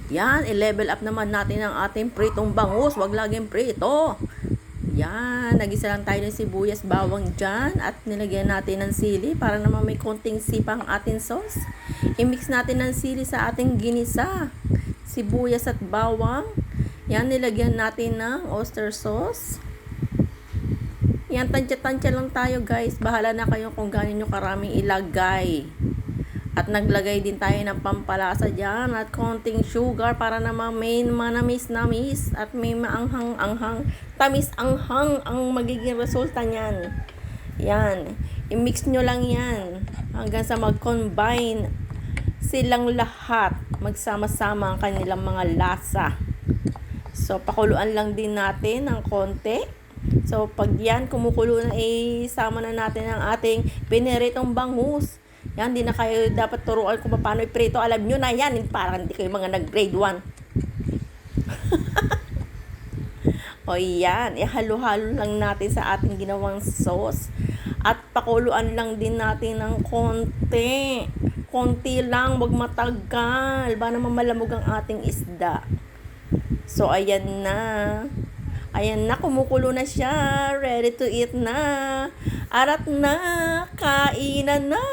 Yan, i-level up naman natin ang ating pritong bangus. Wag laging prito. Yan, nagisa lang tayo ng sibuyas, bawang dyan. At nilagyan natin ng sili para naman may konting sipa ang ating sauce. I-mix natin ng sili sa ating ginisa. Sibuyas at bawang. Yan, nilagyan natin ng oyster sauce. Yan, tansya-tansya lang tayo guys. Bahala na kayo kung gaano nyo karaming ilagay. At naglagay din tayo ng pampalasa dyan at konting sugar para naman may manamis-namis at may maanghang-anghang, tamis-anghang ang magiging resulta niyan. Yan, i-mix nyo lang yan hanggang sa mag-combine silang lahat, magsama-sama ang kanilang mga lasa. So, pakuluan lang din natin ng konti. So, pag yan kumukulo na, isama na natin ang ating piniritong bangus. Yan, di na kayo dapat turuan kung paano iprito. Alam nyo na yan, parang hindi kayo mga nag-grade 1. O yan, ihalo-halo lang natin sa ating ginawang sauce. At pakuluan lang din natin ng konti. Konti lang, wag matagal. Ba naman malamog ang ating isda. So, ayan na. Ayan na, kumukulo na siya. Ready to eat na. Arat na, kainan na.